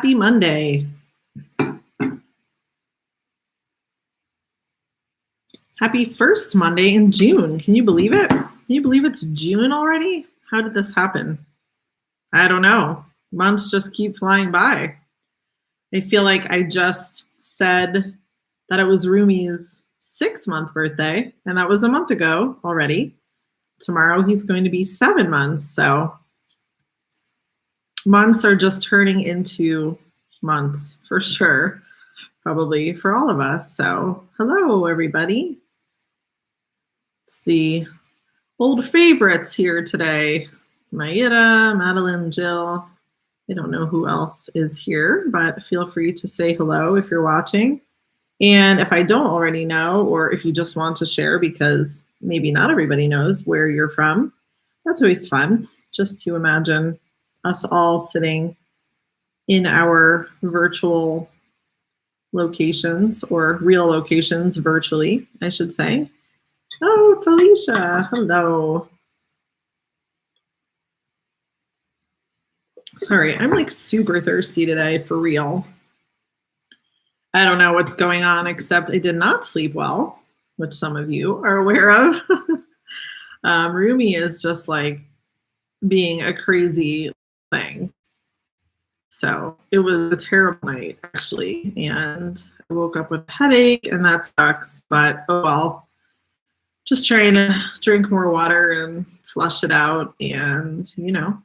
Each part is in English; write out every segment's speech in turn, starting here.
Happy Monday. Happy first Monday in June. Can you believe it? Can you believe it's June already? How did this happen? I don't know. Months just keep flying by. I feel like I just said that it was Rumi's 6-month birthday, and that was a month ago already. Tomorrow he's going to be 7 months, so months are just turning into months for sure, probably for all of us. So hello, everybody. It's the old favorites here today. Mayra, Madeline, Jill. I don't know who else is here, but feel free to say hello if you're watching. And if I don't already know, or if you just want to share because maybe not everybody knows where you're from, that's always fun, just to imagine us all sitting in our virtual locations, or real locations virtually, I should say. Oh, Felicia, hello. Sorry, I'm like super thirsty today, for real. I don't know what's going on, except I did not sleep well, which some of you are aware of. Rumi is just like being a crazy thing. So it was a terrible night, actually, and I woke up with a headache, and that sucks, but oh well. Just trying to drink more water and flush it out and, you know,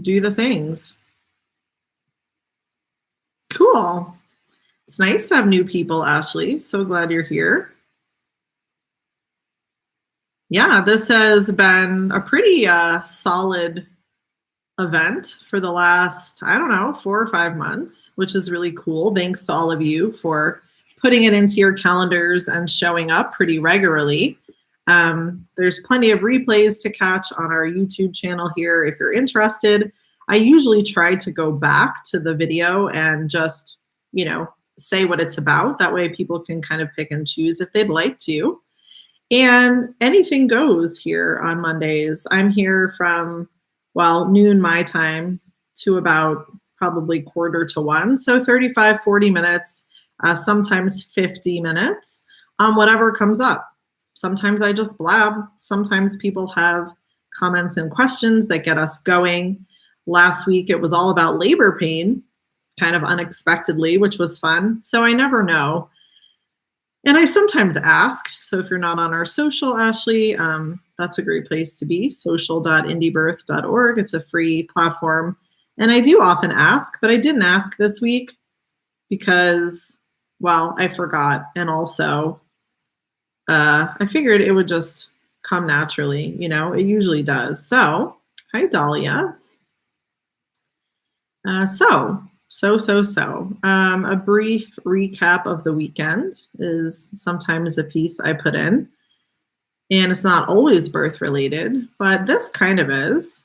do the things. Cool. It's nice to have new people, Ashley. So glad you're here. Yeah, this has been a pretty solid event for the last, I don't know, 4 or 5 months, which is really cool. Thanks to all of you for putting it into your calendars and showing up pretty regularly. There's plenty of replays to catch on our YouTube channel here if you're interested. I usually try to go back to the video and just, you know, say what it's about. That way people can kind of pick and choose if they'd like to. And anything goes here on Mondays. I'm here from, well, noon my time to about probably 1:45. So 35, 40 minutes, sometimes 50 minutes on whatever comes up. Sometimes I just blab. Sometimes people have comments and questions that get us going. Last week, it was all about labor pain, kind of unexpectedly, which was fun. So I never know. And I sometimes ask. So if you're not on our social, Ashley, that's a great place to be, social.indiebirth.org. It's a free platform. And I do often ask, but I didn't ask this week because, well, I forgot. And also, I figured it would just come naturally. You know, it usually does. So, hi, Dahlia. A brief recap of the weekend is sometimes a piece I put in. And it's not always birth related, but this kind of is.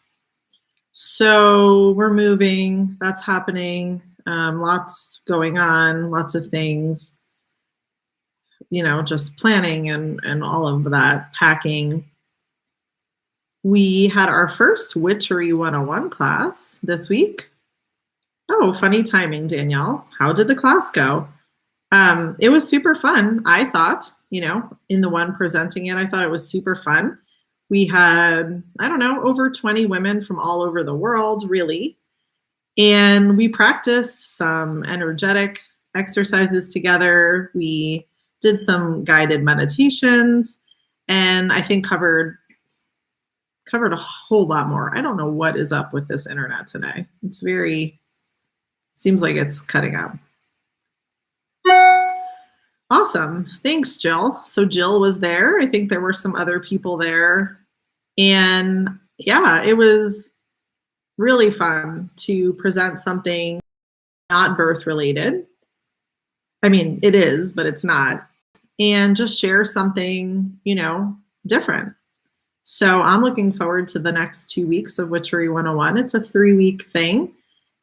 So we're moving, that's happening, lots going on, lots of things, you know, just planning and all of that, packing. We had our first Witchery 101 class this week. Oh, funny timing, Danielle. How did the class go? It was super fun, I thought, you know, in the one presenting it, I thought it was super fun. We had, I don't know, over 20 women from all over the world, really. And we practiced some energetic exercises together. We did some guided meditations, and I think covered a whole lot more. I don't know what is up with this internet today. It's seems like it's cutting out. Awesome. Thanks, Jill. So Jill was there. I think there were some other people there. And yeah, it was really fun to present something not birth related. I mean, it is, but it's not. And just share something, you know, different. So I'm looking forward to the next 2 weeks of Witchery 101. It's a 3-week thing.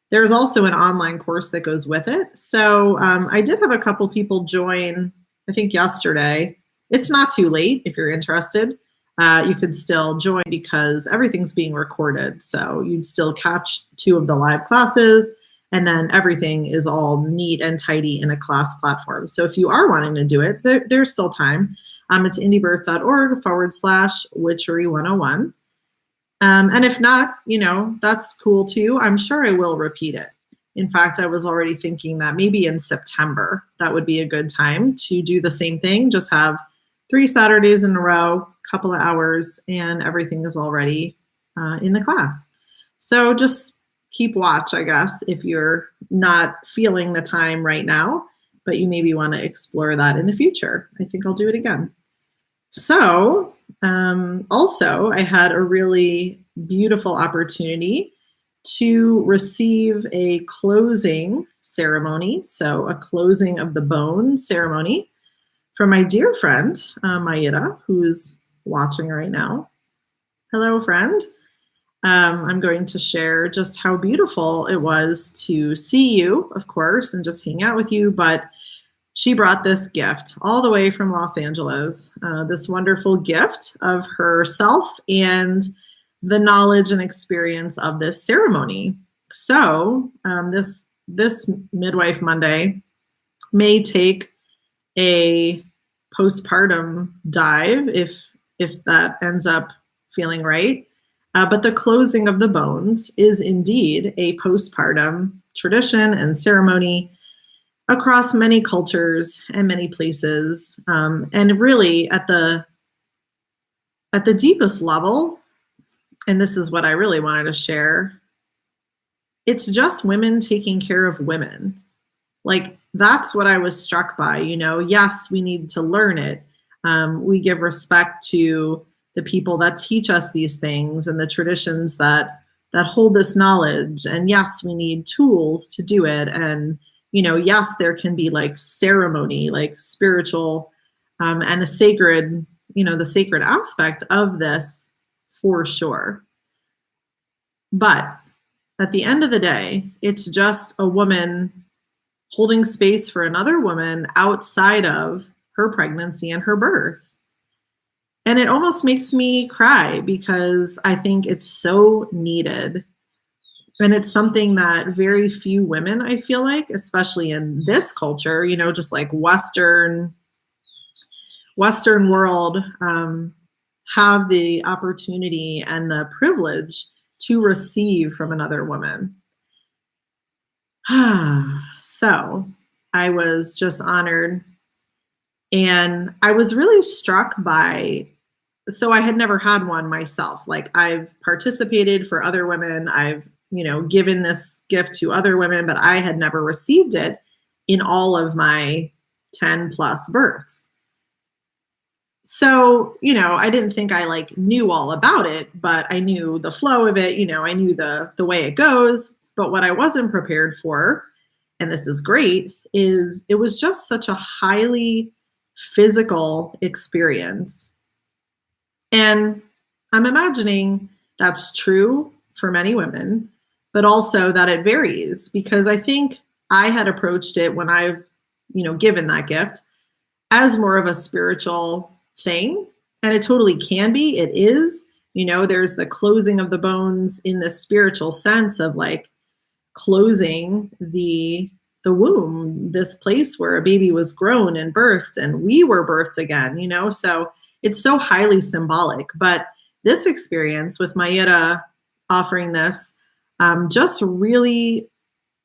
There's also an online course that goes with it. So I did have a couple people join, I think yesterday. It's not too late if you're interested. you could still join because everything's being recorded. So you'd still catch 2 of the live classes, and then everything is all neat and tidy in a class platform. So if you are wanting to do it, there's still time. It's indiebirth.org/witchery101. And if not, that's cool too. I'm sure I will repeat it. In fact, I was already thinking that maybe in September, that would be a good time to do the same thing. Just have 3 Saturdays in a row, couple of hours, and everything is already in the class. So just keep watch, I guess, if you're not feeling the time right now, but you maybe want to explore that in the future. I think I'll do it again. So also, I had a really beautiful opportunity to receive a closing ceremony, so a closing of the bone ceremony from my dear friend, Mayra, who's watching right now. Hello, friend. I'm going to share just how beautiful it was to see you, of course, and just hang out with you, but she brought this gift all the way from Los Angeles, this wonderful gift of herself and the knowledge and experience of this ceremony. So this Midwife Monday may take a postpartum dive if that ends up feeling right. But the closing of the bones is indeed a postpartum tradition and ceremony across many cultures and many places. And really at the deepest level, and this is what I really wanted to share, it's just women taking care of women. Like, that's what I was struck by. Yes, we need to learn it. We give respect to the people that teach us these things and the traditions that hold this knowledge. And yes, we need tools to do it. And, yes, there can be like ceremony, like spiritual and a sacred, the sacred aspect of this for sure. But at the end of the day, it's just a woman holding space for another woman outside of her pregnancy and her birth. And it almost makes me cry because I think it's so needed. And it's something that very few women, I feel like, especially in this culture, just like Western world, have the opportunity and the privilege to receive from another woman. So I was just honored, and I was really struck by, so I had never had one myself. Like, I've participated for other women. I've, given this gift to other women, but I had never received it in all of my 10 plus births. So, I didn't think I knew all about it, but I knew the flow of it. I knew the way it goes. But what I wasn't prepared for, and this is great, is it was just such a highly physical experience. And I'm imagining that's true for many women, but also that it varies, because I think I had approached it when I've, given that gift as more of a spiritual thing. And it totally can be. It is. There's the closing of the bones in the spiritual sense of like closing the womb, this place where a baby was grown and birthed and we were birthed again, so it's so highly symbolic. But this experience with Mayra offering this just really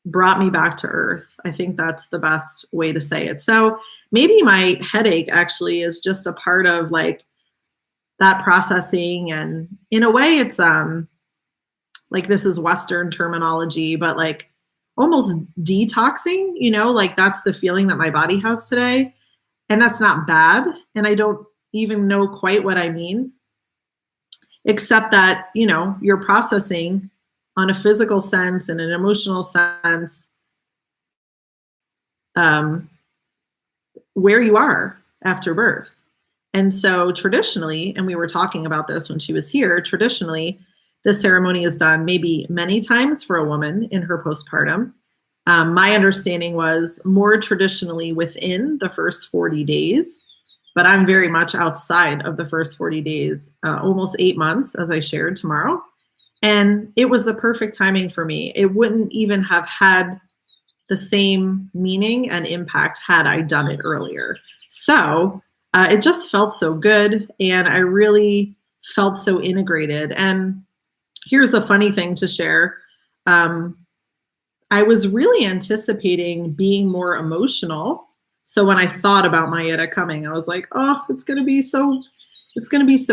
brought me back to earth. I think that's the best way to say it. So maybe my headache actually is just a part of like that processing. And in a way it's like, this is Western terminology, but like almost detoxing, like that's the feeling that my body has today. And that's not bad. And I don't even know quite what I mean, except that, you're processing on a physical sense and an emotional sense where you are after birth. And so traditionally, and we were talking about this when she was here, traditionally, the ceremony is done maybe many times for a woman in her postpartum. My understanding was more traditionally within the first 40 days. but I'm very much outside of the first 40 days, almost 8 months, as I shared tomorrow. And it was the perfect timing for me. It wouldn't even have had the same meaning and impact had I done it earlier. So it just felt so good. And I really felt so integrated. And here's a funny thing to share. I was really anticipating being more emotional. So when I thought about Mayetta coming, I was like, oh, it's going to be so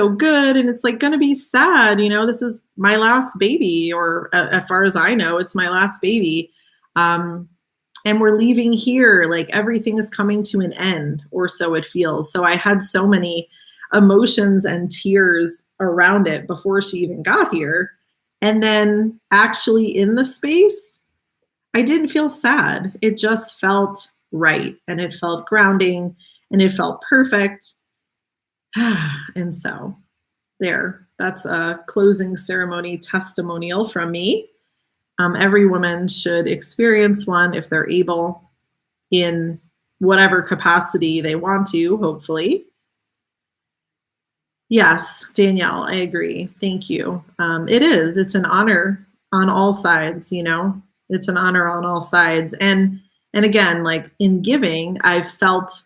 good. And it's like going to be sad. You know, this is my last baby, or as far as I know, it's my last baby. And we're leaving here, like everything is coming to an end, or so it feels. So I had so many emotions and tears around it before she even got here. And then actually in the space, I didn't feel sad. It just felt right, and it felt grounding, and it felt perfect. And so that's a closing ceremony testimonial from me. Every woman should experience one if they're able, in whatever capacity they want to, hopefully. Yes, Danielle, I agree. Thank you. It's an honor on all sides, you know, it's an honor on all sides. And again, like in giving, I felt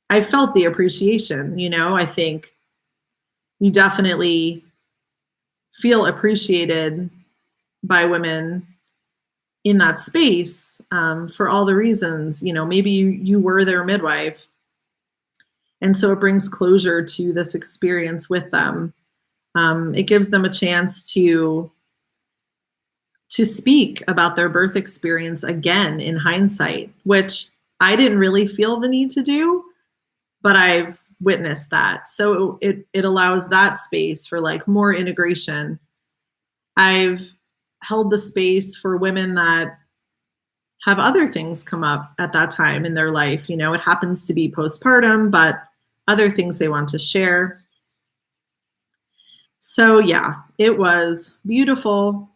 the appreciation, you know. I think you definitely feel appreciated by women in that space, for all the reasons, you know, maybe you were their midwife. And so it brings closure to this experience with them. It gives them a chance to speak about their birth experience again in hindsight, which I didn't really feel the need to do, but I've witnessed that. So it allows that space for like more integration. I've held the space for women that have other things come up at that time in their life. You know, it happens to be postpartum, but other things they want to share. So yeah, it was beautiful.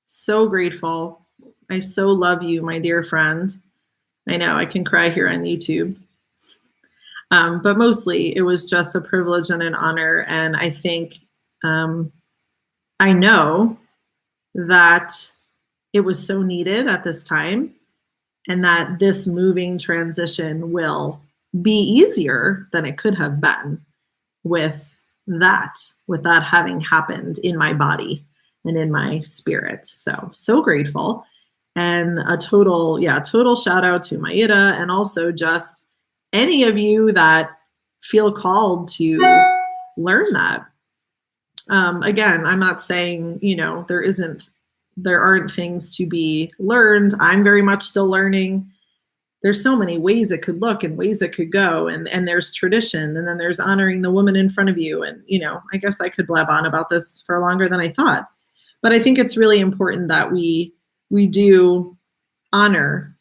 So grateful. I so love you, my dear friend. I know I can cry here on YouTube. But mostly it was just a privilege and an honor. And I think, I know that it was so needed at this time, and that this moving transition will be easier than it could have been with that having happened in my body and in my spirit. So grateful. And a total shout out to Mayetta, and also just any of you that feel called to learn that. Again, I'm not saying, you know, there aren't things to be learned. I'm very much still learning. There's so many ways it could look and ways it could go. And there's tradition, and then there's honoring the woman in front of you. And, you know, I guess I could blab on about this for longer than I thought. But I think it's really important that we do honor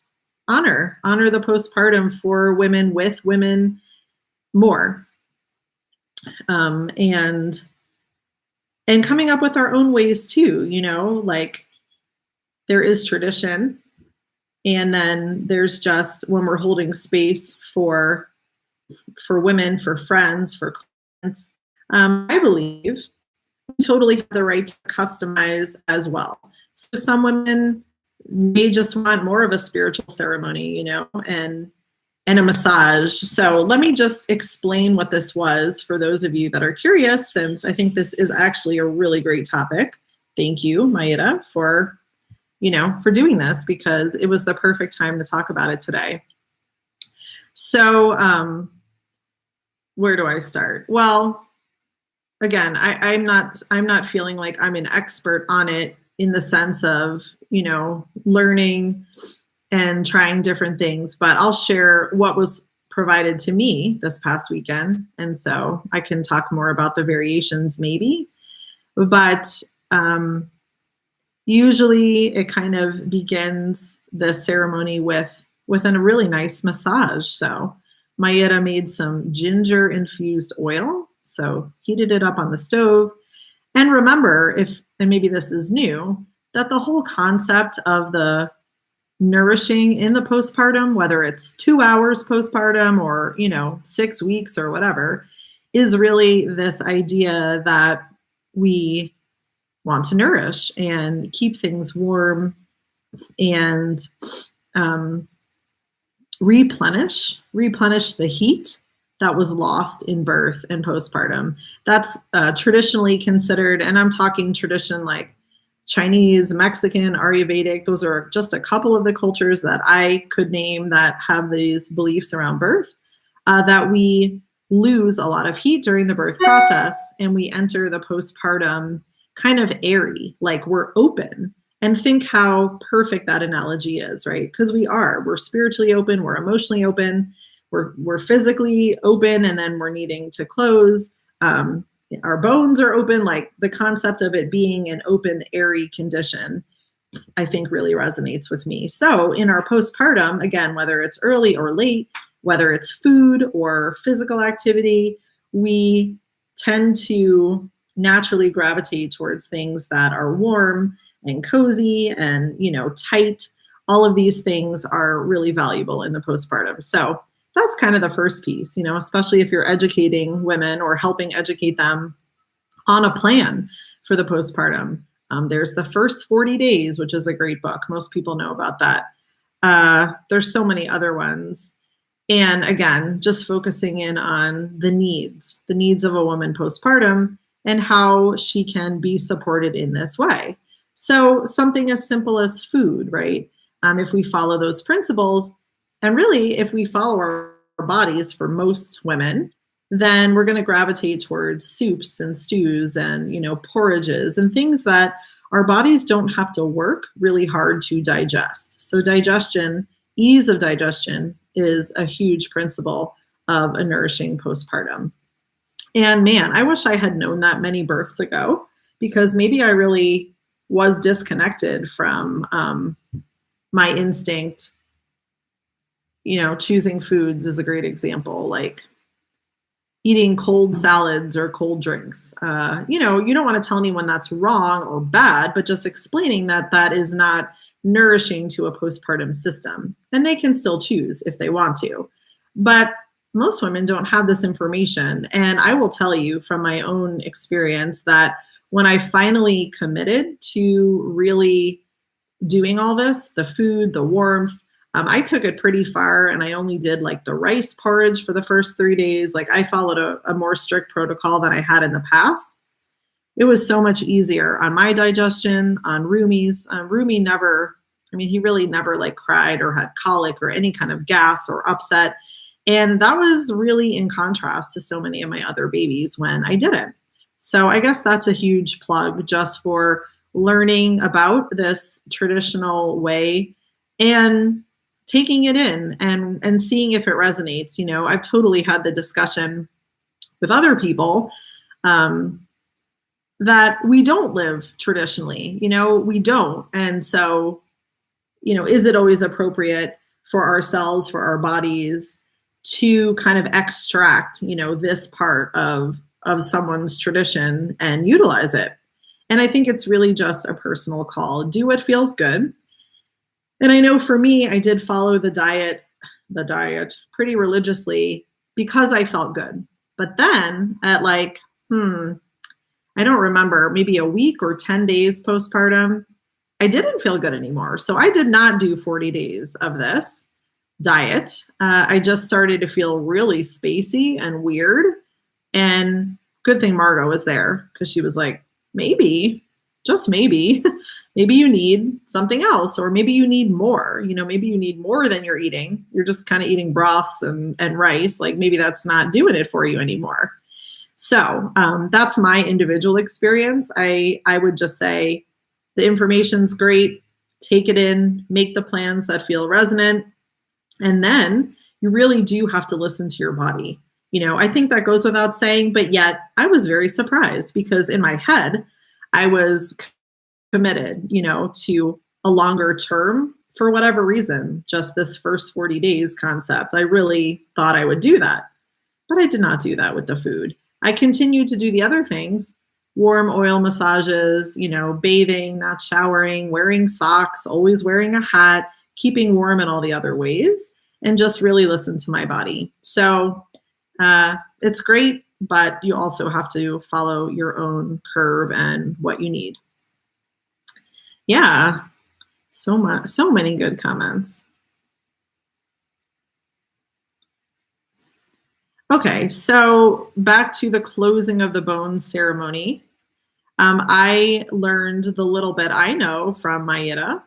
the postpartum for women, with women more. And coming up with our own ways too, you know, like there is tradition, and then there's just when we're holding space for women, for friends, for clients. I believe we totally have the right to customize as well. So some women may just want more of a spiritual ceremony, you know, and a massage. So let me just explain what this was for those of you that are curious, since I think this is actually a really great topic. Thank you, Mayetta, for doing this, because it was the perfect time to talk about it today. So where do I start? Well, again, I'm not feeling like I'm an expert on it in the sense of, you know, learning and trying different things, but I'll share what was provided to me this past weekend. And so I can talk more about the variations maybe, but usually it kind of begins the ceremony with a really nice massage. So Mayetta made some ginger infused oil, so heated it up on the stove. And remember, and maybe this is new, that the whole concept of the nourishing in the postpartum, whether it's 2 hours postpartum or, 6 weeks or whatever, is really this idea that we want to nourish and keep things warm and replenish the heat that was lost in birth and postpartum. That's traditionally considered, and I'm talking tradition like Chinese, Mexican, Ayurvedic. Those are just a couple of the cultures that I could name that have these beliefs around birth, that we lose a lot of heat during the birth process and we enter the postpartum kind of airy, like we're open. And think how perfect that analogy is, right? Because we're spiritually open, we're emotionally open, we're physically open, and then we're needing to close. Our bones are open. Like the concept of it being an open, airy condition, I think really resonates with me. So in our postpartum, again, whether it's early or late, whether it's food or physical activity, we tend to naturally gravitate towards things that are warm and cozy and, tight. All of these things are really valuable in the postpartum. So that's kind of the first piece, especially if you're educating women or helping educate them on a plan for the postpartum. There's the first 40 days, which is a great book. Most people know about that. There's so many other ones. And again, just focusing in on the needs of a woman postpartum and how she can be supported in this way. So something as simple as food, right? If we follow those principles, and really if we follow our bodies for most women, then we're going to gravitate towards soups and stews and, porridges and things that our bodies don't have to work really hard to digest. So ease of digestion is a huge principle of a nourishing postpartum. And man, I wish I had known that many births ago, because maybe I really was disconnected from my instinct. Choosing foods is a great example, like eating cold salads or cold drinks. You don't want to tell anyone that's wrong or bad, but just explaining that that is not nourishing to a postpartum system. And they can still choose if they want to. But most women don't have this information. And I will tell you from my own experience that when I finally committed to really doing all this, the food, the warmth, I took it pretty far, and I only did like the rice porridge for the first 3 days. Like I followed a more strict protocol than I had in the past. It was so much easier on my digestion, on Rumi's. Rumi he really never like cried or had colic or any kind of gas or upset. And that was really in contrast to so many of my other babies when I didn't. So I guess that's a huge plug just for learning about this traditional way and taking it in and seeing if it resonates. I've totally had the discussion with other people that we don't live traditionally, we don't. And so, is it always appropriate for ourselves, for our bodies to kind of extract, this part of someone's tradition and utilize it? And I think it's really just a personal call. Do what feels good. And I know for me, I did follow the diet pretty religiously because I felt good. But then at I don't remember, maybe a week or 10 days postpartum, I didn't feel good anymore. So I did not do 40 days of this diet. I just started to feel really spacey and weird. And good thing Margo was there, because she was like, maybe, just maybe, maybe you need something else, or maybe you need more, maybe you need more than you're eating. You're just kind of eating broths and rice. Like maybe that's not doing it for you anymore. So that's my individual experience. I would just say the information's great. Take it in, make the plans that feel resonant. And then you really do have to listen to your body. I think that goes without saying, but yet I was very surprised, because in my head, I was committed, to a longer term for whatever reason, just this first 40 days concept. I really thought I would do that, but I did not do that with the food. I continued to do the other things, warm oil massages, bathing, not showering, wearing socks, always wearing a hat, keeping warm in all the other ways, and just really listen to my body. So it's great, but you also have to follow your own curve and what you need. Yeah, so many good comments. Okay, so back to the closing of the bones ceremony. I learned the little bit I know from Mayra,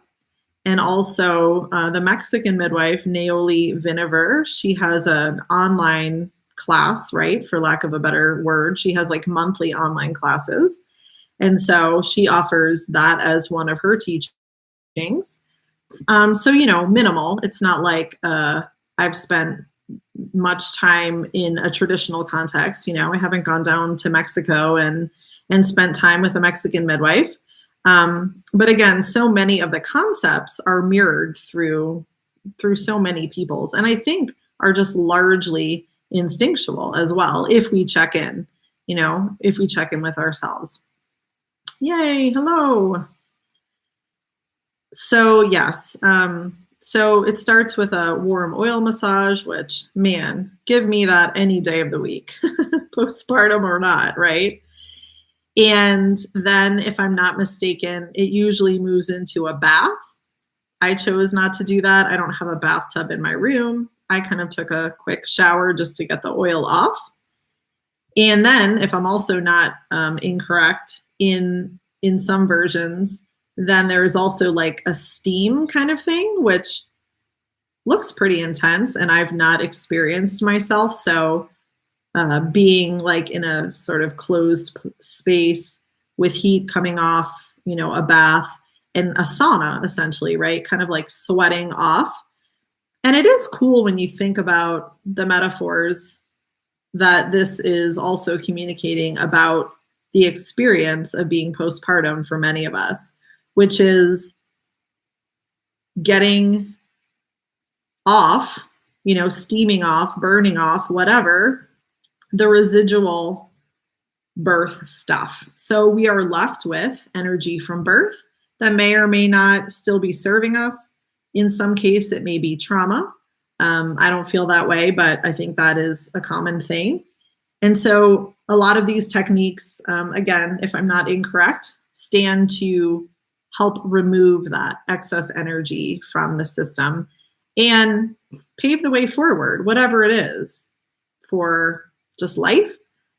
and also the Mexican midwife, Naoli Vinever. She has an online class, right? For lack of a better word. She has like monthly online classes. And so she offers that as one of her teachings. So, minimal. It's not like I've spent much time in a traditional context. I haven't gone down to Mexico and spent time with a Mexican midwife. But again, so many of the concepts are mirrored through so many people's, and I think are just largely instinctual as well if we check in, if we check in with ourselves. Yay, hello. So yes, so it starts with a warm oil massage, which, man, give me that any day of the week, postpartum or not, right? And then, if I'm not mistaken, it usually moves into a bath. I chose not to do that. I don't have a bathtub in my room. I kind of took a quick shower just to get the oil off. And then, if I'm also not incorrect, in some versions, then there's also like a steam kind of thing, which looks pretty intense, and I've not experienced myself. So being like in a sort of closed space with heat coming off, a bath and a sauna, essentially, right? Kind of like sweating off. And it is cool when you think about the metaphors that this is also communicating about the experience of being postpartum for many of us, which is getting off, steaming off, burning off, whatever, the residual birth stuff. So we are left with energy from birth that may or may not still be serving us. In some case, it may be trauma. I don't feel that way, but I think that is a common thing. And so a lot of these techniques, again, if I'm not incorrect, stand to help remove that excess energy from the system and pave the way forward, whatever it is, for just life,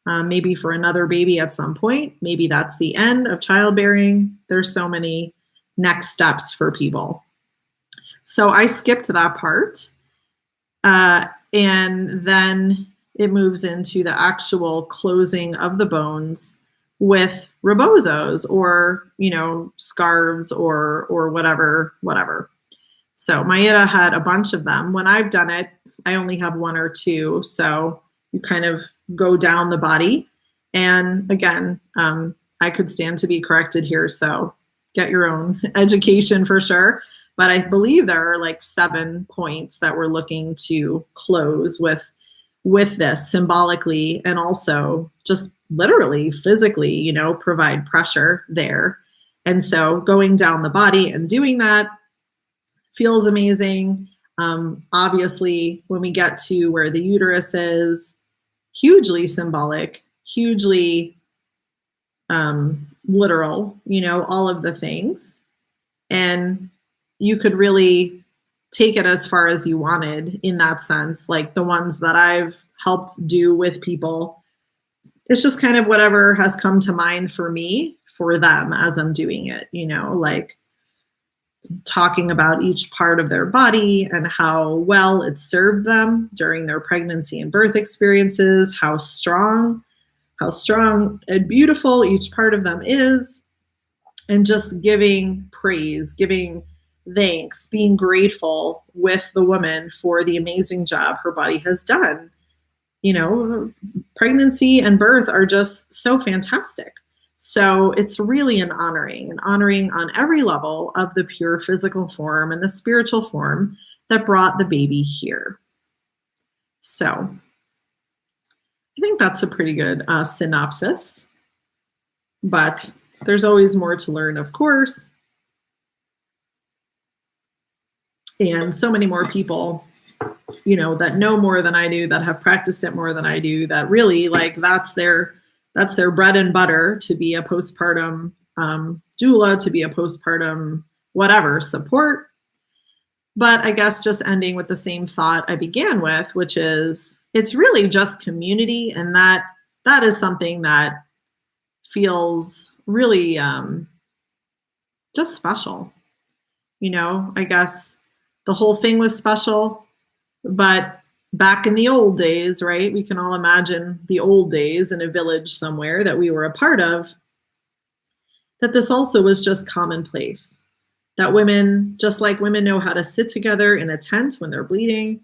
maybe for another baby at some point. Maybe that's the end of childbearing. There's so many next steps for people. So I skipped that part. And then it moves into the actual closing of the bones with rebozos or, scarves or whatever. So Mayra had a bunch of them. When I've done it, I only have one or two. So you kind of go down the body. And again, I could stand to be corrected here. So get your own education for sure. But I believe there are like 7 points that we're looking to close with this symbolically, and also just literally physically, provide pressure there. And so going down the body and doing that feels amazing. Obviously, when we get to where the uterus is, hugely symbolic, hugely literal, all of the things. And you could really take it as far as you wanted in that sense. Like the ones that I've helped do with people, it's just kind of whatever has come to mind for me, for them as I'm doing it, like talking about each part of their body and how well it served them during their pregnancy and birth experiences, how strong and beautiful each part of them is, and just giving praise, giving thanks, being grateful with the woman for the amazing job her body has done. Pregnancy and birth are just so fantastic. So it's really an honoring on every level of the pure physical form and the spiritual form that brought the baby here. So I think that's a pretty good synopsis, but there's always more to learn, of course. and so many more people, that know more than I do, that have practiced it more than I do, that really like that's their bread and butter, to be a postpartum doula, to be a postpartum whatever support. But I guess just ending with the same thought I began with, which is it's really just community, and that is something that feels really just special. I guess the whole thing was special, but back in the old days, right? We can all imagine the old days in a village somewhere that we were a part of, that this also was just commonplace. That women, just like women know how to sit together in a tent when they're bleeding,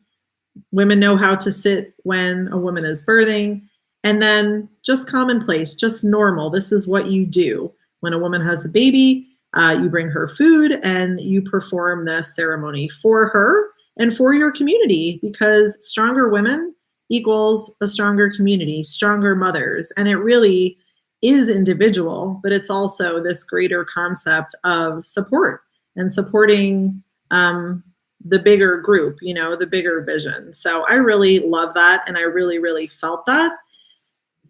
women know how to sit when a woman is birthing, and then just commonplace, just normal. This is what you do. When a woman has a baby, you bring her food and you perform this ceremony for her and for your community, because stronger women equals a stronger community, stronger mothers. And it really is individual, but it's also this greater concept of support and supporting the bigger group, the bigger vision. So I really love that. And I really, really felt that.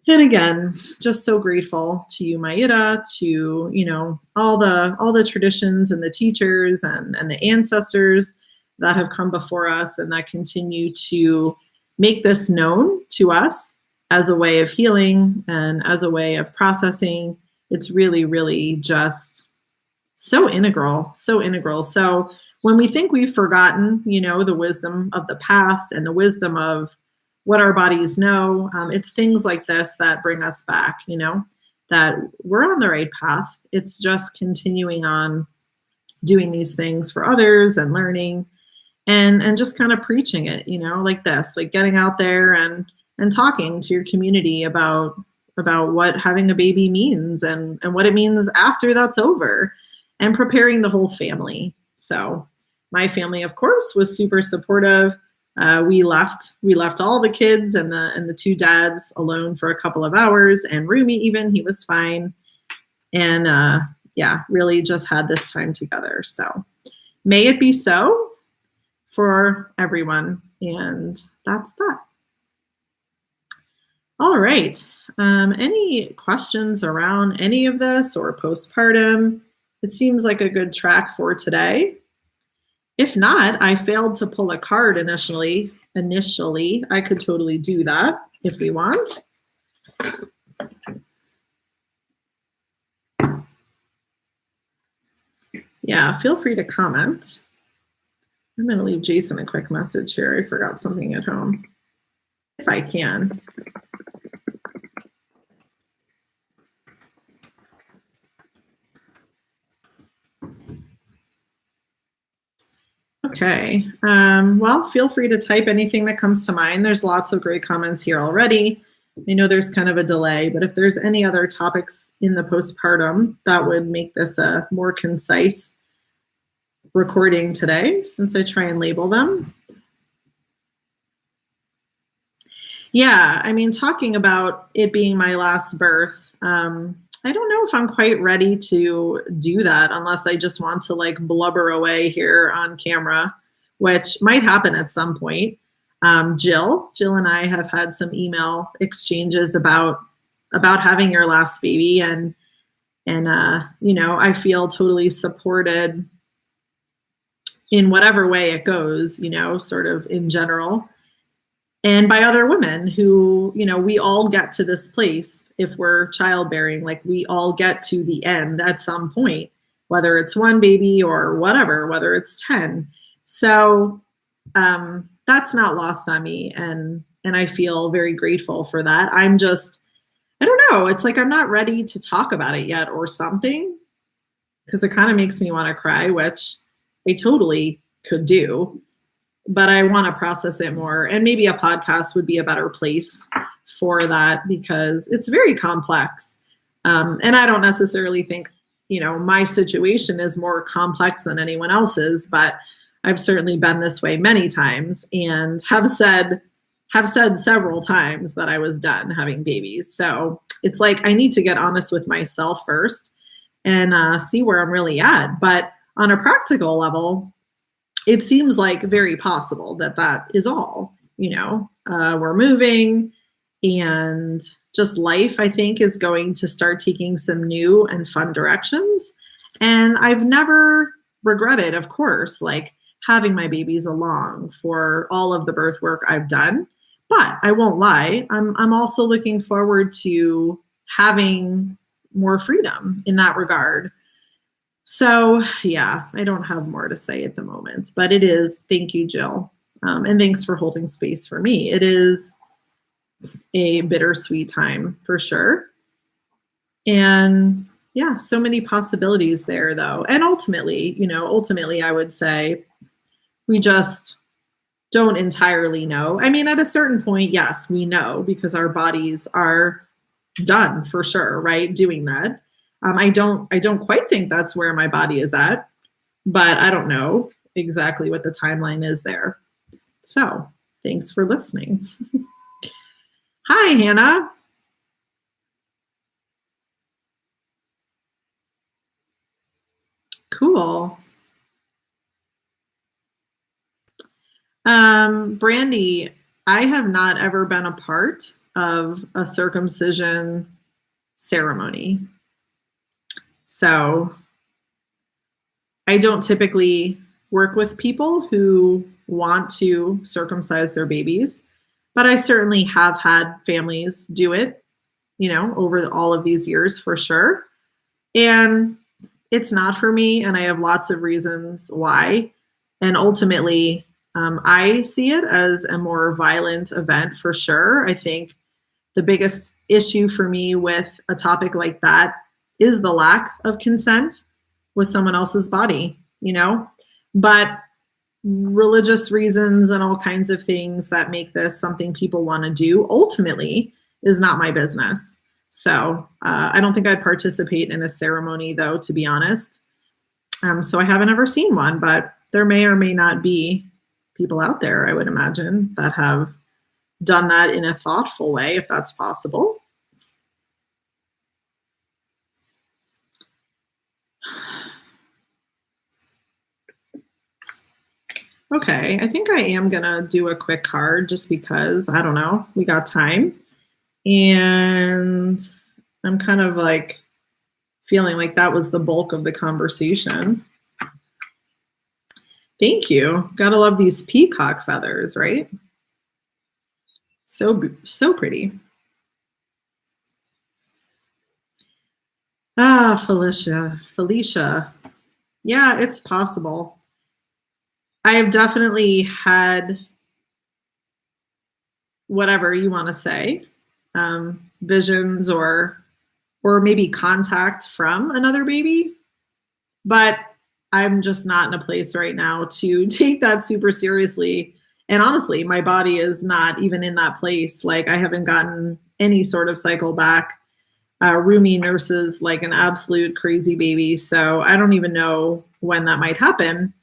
And again, just so grateful to you, Maida, to, all the traditions and the teachers and the ancestors that have come before us and that continue to make this known to us as a way of healing and as a way of processing. It's really, really just so integral, so integral. So when we think we've forgotten, the wisdom of the past and the wisdom of what our bodies know, it's things like this that bring us back, that we're on the right path. It's just continuing on doing these things for others and learning and just kind of preaching it, like this, like getting out there and talking to your community about what having a baby means and what it means after that's over, and preparing the whole family. So my family, of course, was super supportive. We left all the kids and the two dads alone for a couple of hours, and Rumi even, he was fine. And really just had this time together. So may it be so for everyone. And that's that. All right. Any questions around any of this or postpartum? It seems like a good track for today. If not, I failed to pull a card initially. I could totally do that if we want. Yeah, feel free to comment. I'm going to leave Jason a quick message here. I forgot something at home, if I can. Okay, well, feel free to type anything that comes to mind. There's lots of great comments here already. I know there's kind of a delay, but if there's any other topics in the postpartum, that would make this a more concise recording today, since I try and label them. Yeah, I mean, talking about it being my last birth, I don't know if I'm quite ready to do that unless I just want to like blubber away here on camera, which might happen at some point. Jill and I have had some email exchanges about having your last baby, and I feel totally supported in whatever way it goes, sort of in general. And by other women who, we all get to this place if we're childbearing, like we all get to the end at some point, whether it's one baby or whatever, whether it's 10. So that's not lost on me. And I feel very grateful for that. I don't know. It's like, I'm not ready to talk about it yet or something, because it kind of makes me want to cry, which I totally could do. But I want to process it more, and maybe a podcast would be a better place for that, because it's very complex. And I don't necessarily think, my situation is more complex than anyone else's, but I've certainly been this way many times and have said several times that I was done having babies. So it's like, I need to get honest with myself first and see where I'm really at. But on a practical level, it seems like very possible that that is all, we're moving, and just life, I think, is going to start taking some new and fun directions. And I've never regretted, of course, like having my babies along for all of the birth work I've done. But I won't lie, I'm also looking forward to having more freedom in that regard. So, yeah, I don't have more to say at the moment, but it is, thank you, Jill. And thanks for holding space for me. It is a bittersweet time for sure. And yeah, so many possibilities there, though. And ultimately, I would say we just don't entirely know. I mean, at a certain point, yes, we know because our bodies are done for sure, right? Doing that. I don't quite think that's where my body is at, but I don't know exactly what the timeline is there. So thanks for listening. Hi, Hannah. Cool. Brandy, I have not ever been a part of a circumcision ceremony. So I don't typically work with people who want to circumcise their babies, but I certainly have had families do it, over all of these years for sure. And it's not for me, and I have lots of reasons why. And ultimately, I see it as a more violent event for sure. I think the biggest issue for me with a topic like that is the lack of consent with someone else's body. But religious reasons and all kinds of things that make this something people want to do ultimately is not my business. So I don't think I'd participate in a ceremony, though, to be honest. So I haven't ever seen one, but there may or may not be people out there, I would imagine, that have done that in a thoughtful way, if that's possible. Okay, I think I am gonna do a quick card just because, I don't know, we got time. And I'm kind of like feeling like that was the bulk of the conversation. Thank you. Gotta love these peacock feathers, right? So pretty. Ah, Felicia. Yeah, it's possible. I have definitely had whatever you want to say, visions or maybe contact from another baby, but I'm just not in a place right now to take that super seriously. And honestly, my body is not even in that place. Like, I haven't gotten any sort of cycle back. Roomy nurses like an absolute crazy baby. So I don't even know when that might happen.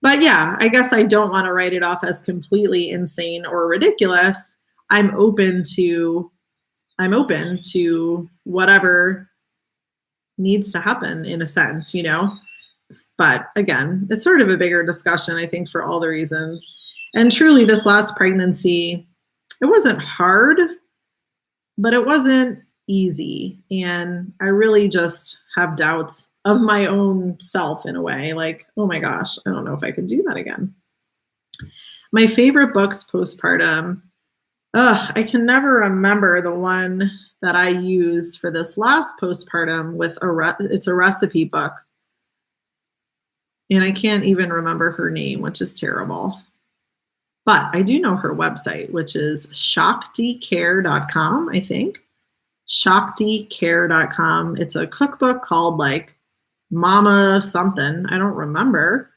But yeah, I guess I don't want to write it off as completely insane or ridiculous. I'm open to whatever needs to happen in a sense. But again, it's sort of a bigger discussion, I think, for all the reasons. And truly, this last pregnancy, it wasn't hard, but it wasn't easy. And I really just have doubts of my own self in a way. Like, oh my gosh, I don't know if I could do that again. My favorite books postpartum. I can never remember the one that I used for this last postpartum with it's a recipe book. And I can't even remember her name, which is terrible. But I do know her website, which is shakticare.com, I think. Shakticare.com. It's a cookbook called like Mama something. I don't remember.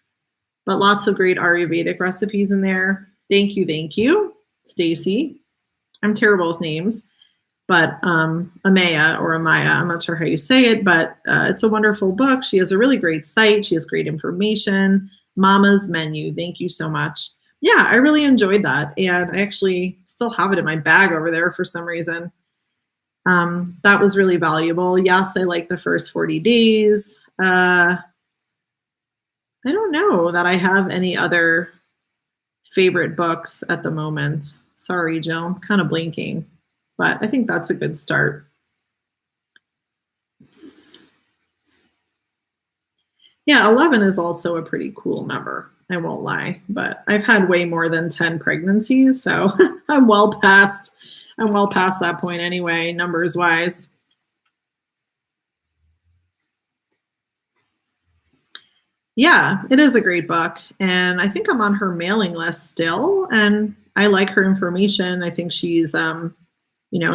But lots of great Ayurvedic recipes in there. Thank you, Stacy. I'm terrible with names. But Amaya, I'm not sure how you say it, but it's a wonderful book. She has a really great site. She has great information. Mama's Menu. Thank you so much. Yeah, I really enjoyed that. And I actually still have it in my bag over there for some reason. That was really valuable. Yes, I like the first 40 days. I don't know that I have any other favorite books at the moment. Sorry, Jill, I'm kind of blinking, but I think that's a good start. Yeah, 11 is also a pretty cool number. I won't lie, but I've had way more than 10 pregnancies, so I'm well past that point anyway, numbers wise. Yeah, it is a great book. And I think I'm on her mailing list still. And I like her information. I think she's,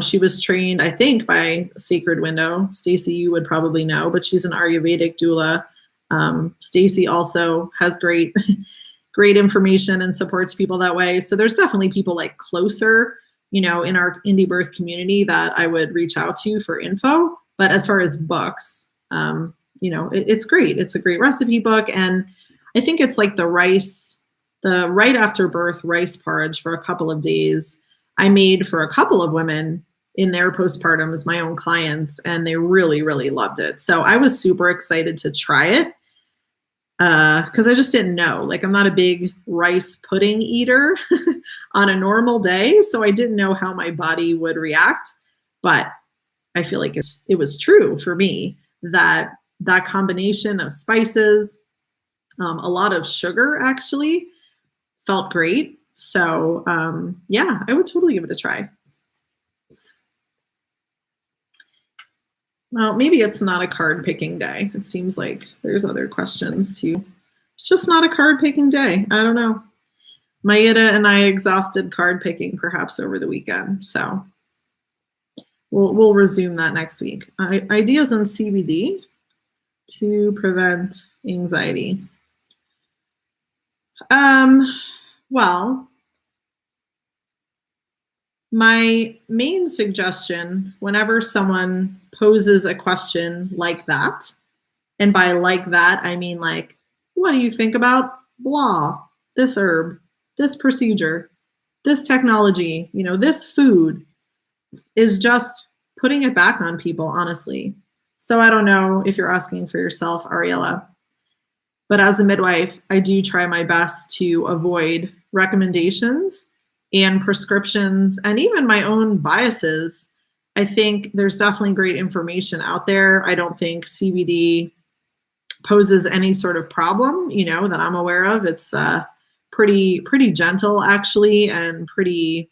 she was trained, I think, by Sacred Window. Stacy, you would probably know, but she's an Ayurvedic doula. Stacy also has great, great information and supports people that way. So there's definitely people like closer, in our indie birth community that I would reach out to for info. But as far as books, it's great. It's a great recipe book. And I think it's like the right after birth rice porridge for a couple of days. I made for a couple of women in their postpartum as my own clients, and they really, really loved it. So I was super excited to try it because I just didn't know. Like, I'm not a big rice pudding eater on a normal day, so I didn't know how my body would react. But I feel like it was true for me that combination of spices, a lot of sugar actually felt great. So yeah, I would totally give it a try. Well, maybe it's not a card picking day. It seems like there's other questions too. It's just not a card picking day. I don't know. Mayeda and I exhausted card picking perhaps over the weekend. So we'll resume that next week. Ideas on CBD to prevent anxiety. Well, my main suggestion whenever someone poses a question like that, and by like that, I mean like, what do you think about blah, this herb, this procedure, this technology, this food, is just putting it back on people, honestly. So I don't know if you're asking for yourself, Ariella, but as a midwife, I do try my best to avoid recommendations and prescriptions and even my own biases. I think there's definitely great information out there. I don't think CBD poses any sort of problem, that I'm aware of. It's pretty gentle actually, and pretty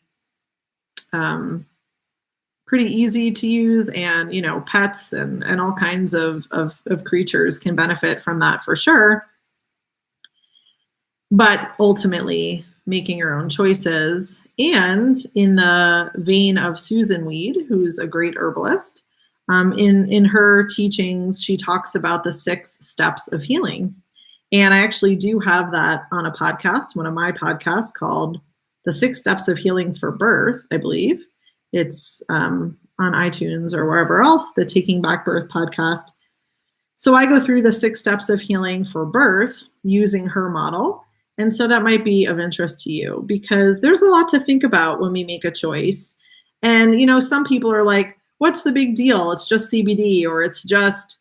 easy to use, and pets and all kinds of creatures can benefit from that for sure. But ultimately, making your own choices. And in the vein of Susan Weed, who's a great herbalist, in her teachings, she talks about the 6 steps of healing. And I actually do have that on a podcast, one of my podcasts called The 6 Steps of Healing for Birth, I believe. It's on iTunes or wherever else, the Taking Back Birth podcast. So I go through the 6 steps of healing for birth using her model. And so that might be of interest to you because there's a lot to think about when we make a choice. And, some people are like, what's the big deal? It's just CBD, or it's just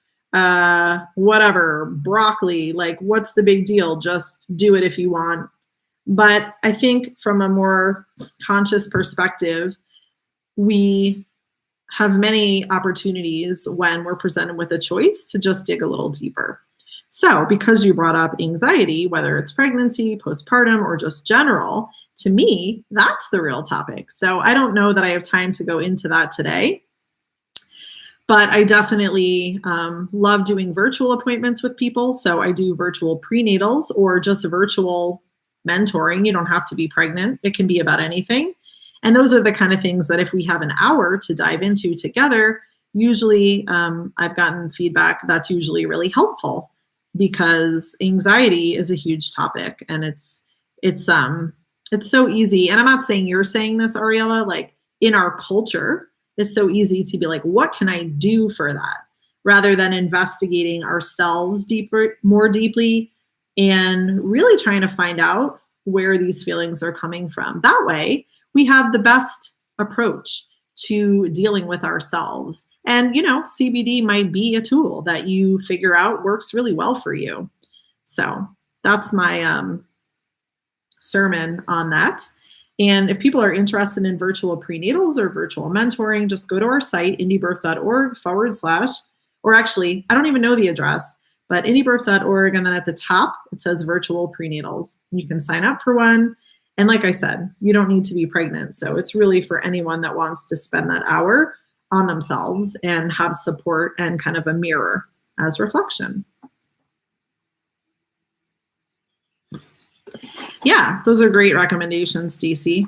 whatever, broccoli. Like, what's the big deal? Just do it if you want. But I think from a more conscious perspective, we have many opportunities when we're presented with a choice to just dig a little deeper. So because you brought up anxiety, whether it's pregnancy, postpartum, or just general, to me, that's the real topic. So I don't know that I have time to go into that today, but I definitely love doing virtual appointments with people. So I do virtual prenatals or just virtual mentoring. You don't have to be pregnant. It can be about anything. And those are the kind of things that if we have an hour to dive into together, usually I've gotten feedback that's usually really helpful, because anxiety is a huge topic, and it's so easy. And I'm not saying you're saying this, Ariella, like in our culture, it's so easy to be like, what can I do for that? Rather than investigating ourselves more deeply and really trying to find out where these feelings are coming from. That way, we have the best approach to dealing with ourselves. And, CBD might be a tool that you figure out works really well for you. So that's my sermon on that. And if people are interested in virtual prenatals or virtual mentoring, just go to our site, indiebirth.org/, or actually, I don't even know the address, but indiebirth.org. And then at the top, it says virtual prenatals. You can sign up for one. And like I said, you don't need to be pregnant. So it's really for anyone that wants to spend that hour on themselves and have support and kind of a mirror as reflection. Yeah, those are great recommendations, Stacey.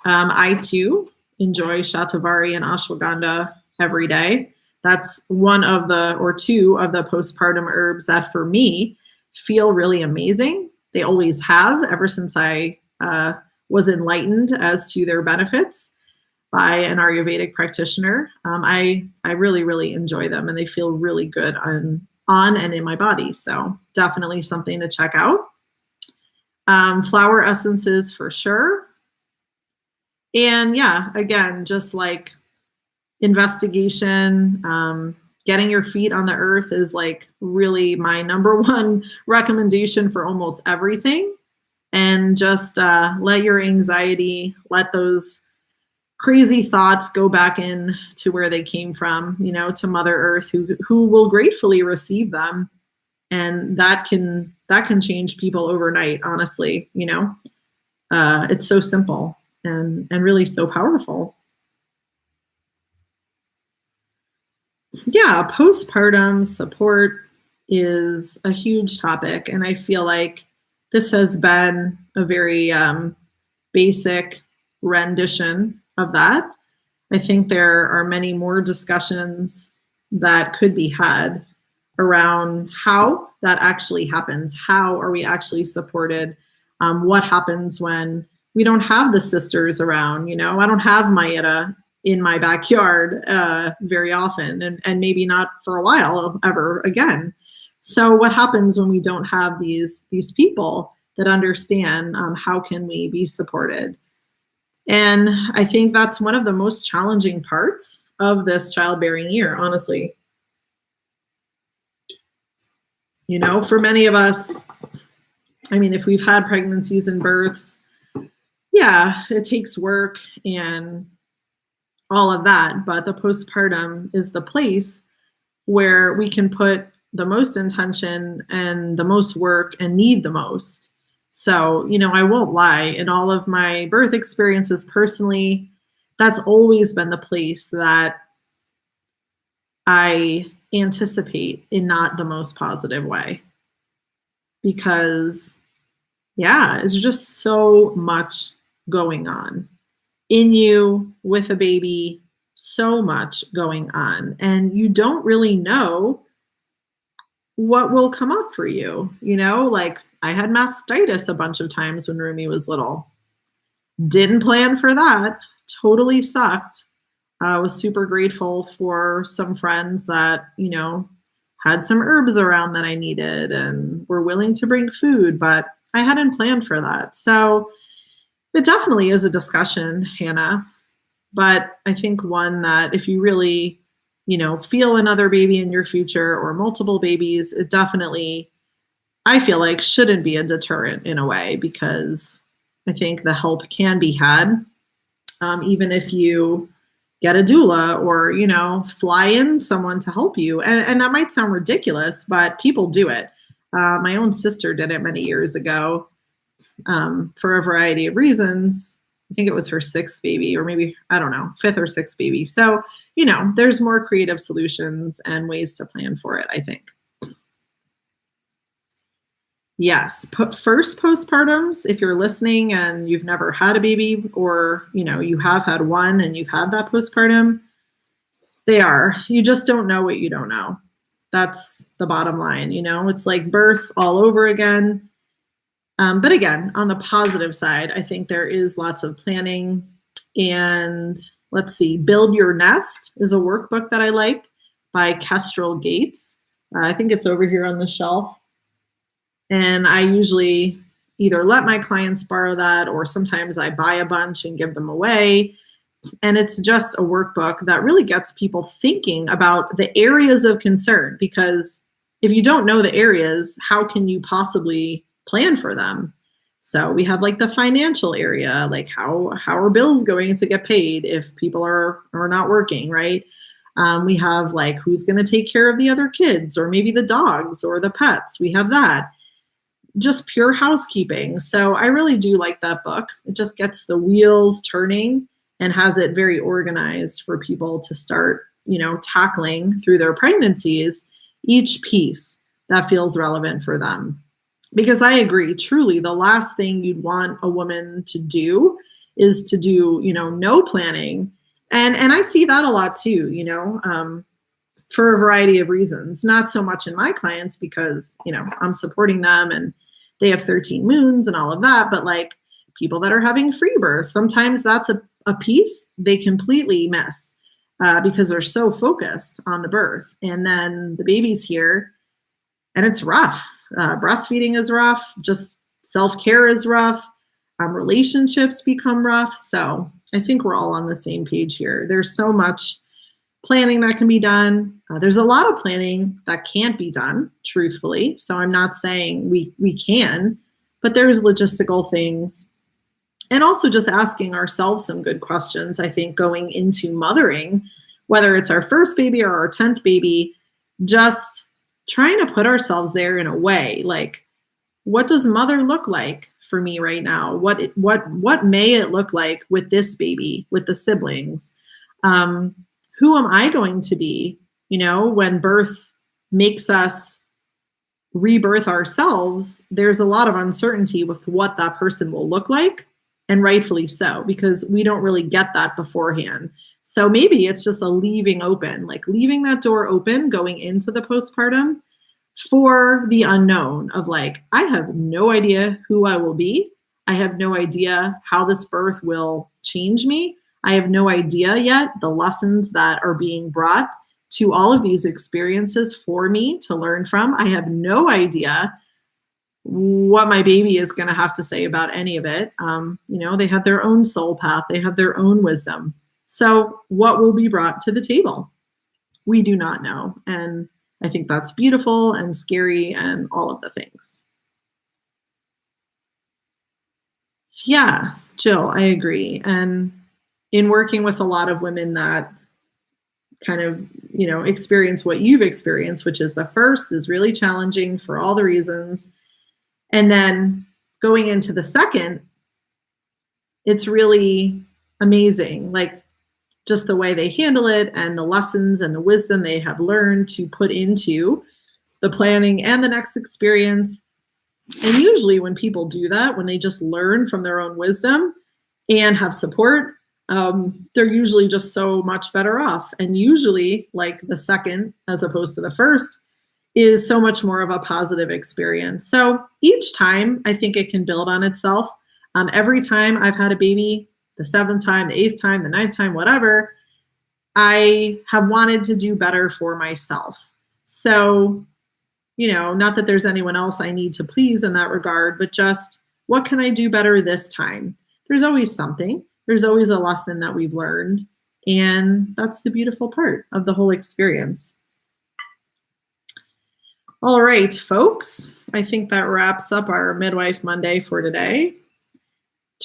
I too enjoy shatavari and ashwagandha every day. That's one of the, or two of the postpartum herbs that for me feel really amazing. They always have ever since I was enlightened as to their benefits by an Ayurvedic practitioner. I really, really enjoy them and they feel really good on and in my body. So definitely something to check out. Flower essences for sure. And yeah, again, just like investigation, getting your feet on the earth is like really my number one recommendation for almost everything. And just let your anxiety, let those crazy thoughts go back in to where they came from, you know, to Mother Earth, who will gratefully receive them. And that can change people overnight, honestly, you know. It's so simple and really so powerful. Yeah, postpartum support is a huge topic. And I feel like this has been a very basic rendition of that. I think there are many more discussions that could be had around how that actually happens. How are we actually supported? What happens when we don't have the sisters around? You know, I don't have Mayetta in my backyard very often, and maybe not for a while ever again. So what happens when we don't have these people that understand how can we be supported? And I think that's one of the most challenging parts of this childbearing year, honestly. You know, for many of us, I mean, if we've had pregnancies and births, yeah, it takes work and all of that. But the postpartum is the place where we can put the most intention and the most work and need the most. So, you know, I won't lie, in all of my birth experiences personally, that's always been the place that I anticipate in not the most positive way. Because, yeah, it's just so much going on in you with a baby, so much going on. And you don't really know what will come up for you. You know, like I had mastitis a bunch of times when Rumi was little. Didn't plan for that. Totally sucked. I was super grateful for some friends that, you know, had some herbs around that I needed and were willing to bring food, but I hadn't planned for that. So it definitely is a discussion, Hannah. But I think one that if you really, you know, feel another baby in your future or multiple babies, it definitely, I feel like, shouldn't be a deterrent in a way, because I think the help can be had, even if you get a doula or, you know, fly in someone to help you. And that might sound ridiculous, but people do it. My own sister did it many years ago for a variety of reasons. I think it was her sixth baby, or maybe, I don't know, fifth or sixth baby. So, you know, there's more creative solutions and ways to plan for it, I think. Yes, first postpartums, if you're listening and you've never had a baby, or, you know, you have had one and you've had that postpartum, you just don't know what you don't know. That's the bottom line, you know, it's like birth all over again. But again, on the positive side, I think there is lots of planning. And let's see, Build Your Nest is a workbook that I like by Kestrel Gates. I think it's over here on the shelf. And I usually either let my clients borrow that, or sometimes I buy a bunch and give them away. And it's just a workbook that really gets people thinking about the areas of concern, because if you don't know the areas, how can you possibly plan for them. So we have like the financial area, like how are bills going to get paid if people are not working, right? We have like who's going to take care of the other kids or maybe the dogs or the pets. We have that. Just pure housekeeping. So I really do like that book. It just gets the wheels turning and has it very organized for people to start, tackling through their pregnancies, each piece that feels relevant for them. Because I agree, truly, the last thing you'd want a woman to do is to do, no planning. And I see that a lot too, for a variety of reasons. Not so much in my clients because, I'm supporting them and they have 13 moons and all of that, but like people that are having free births, sometimes that's a piece they completely miss because they're so focused on the birth. And then the baby's here and it's rough. Breastfeeding is rough. Just self-care is rough. Relationships become rough. So I think we're all on the same page here. There's so much planning that can be done. There's a lot of planning that can't be done, truthfully. So I'm not saying we can, but there's logistical things. And also just asking ourselves some good questions, I think, going into mothering, whether it's our first baby or our 10th baby, just trying to put ourselves there in a way, like, what does mother look like for me right now? What may it look like with this baby, with the siblings? Who am I going to be, when birth makes us rebirth ourselves? There's a lot of uncertainty with what that person will look like, and rightfully so, because we don't really get that beforehand. So maybe it's just a leaving open, like leaving that door open going into the postpartum for the unknown of like, I have no idea who I will be. I have no idea how this birth will change me. I have no idea yet the lessons that are being brought to all of these experiences for me to learn from. I have no idea what my baby is going to have to say about any of it. They have their own soul path. They have their own wisdom. So what will be brought to the table? We do not know. And I think that's beautiful and scary and all of the things. Yeah, Jill, I agree. And in working with a lot of women that kind of, experience what you've experienced, which is the first is really challenging for all the reasons. And then going into the second, it's really amazing. Like just the way they handle it and the lessons and the wisdom they have learned to put into the planning and the next experience. And usually when people do that, when they just learn from their own wisdom and have support, they're usually just so much better off. And usually, like the second, as opposed to the first, is so much more of a positive experience. So each time, I think it can build on itself. Every time I've had a baby, the 7th time, the 8th time, the 9th time, whatever, I have wanted to do better for myself. So, not that there's anyone else I need to please in that regard, but just what can I do better this time? There's always something. There's always a lesson that we've learned. And that's the beautiful part of the whole experience. All right, folks, I think that wraps up our Midwife Monday for today.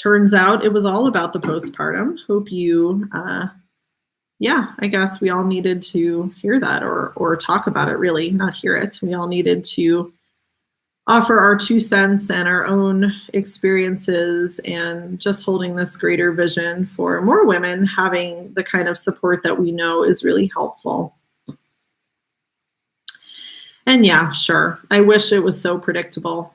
Turns out it was all about the postpartum. Hope you, I guess we all needed to hear that or talk about it, really, not hear it. We all needed to offer our 2 cents and our own experiences and just holding this greater vision for more women having the kind of support that we know is really helpful. And yeah, sure, I wish it was so predictable.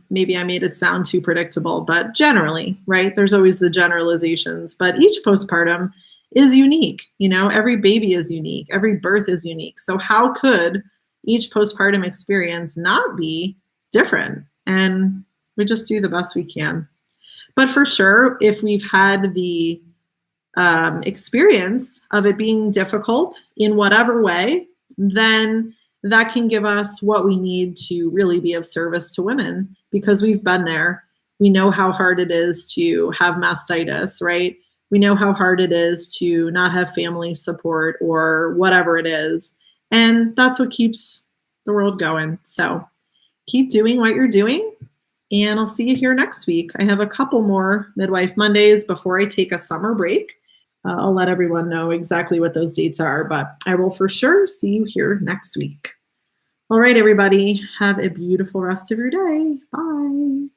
Maybe I made it sound too predictable, but generally, right, there's always the generalizations, but each postpartum is unique. Every baby is unique. Every birth is unique. So how could each postpartum experience not be different? And we just do the best we can. But for sure, if we've had the experience of it being difficult in whatever way, then that can give us what we need to really be of service to women because we've been there. We know how hard it is to have mastitis, right? We know how hard it is to not have family support or whatever it is. And that's what keeps the world going. So keep doing what you're doing And I'll see you here next week. I have a couple more Midwife Mondays before I take a summer break. I'll let everyone know exactly what those dates are, but I will for sure see you here next week. All right, everybody, have a beautiful rest of your day. Bye.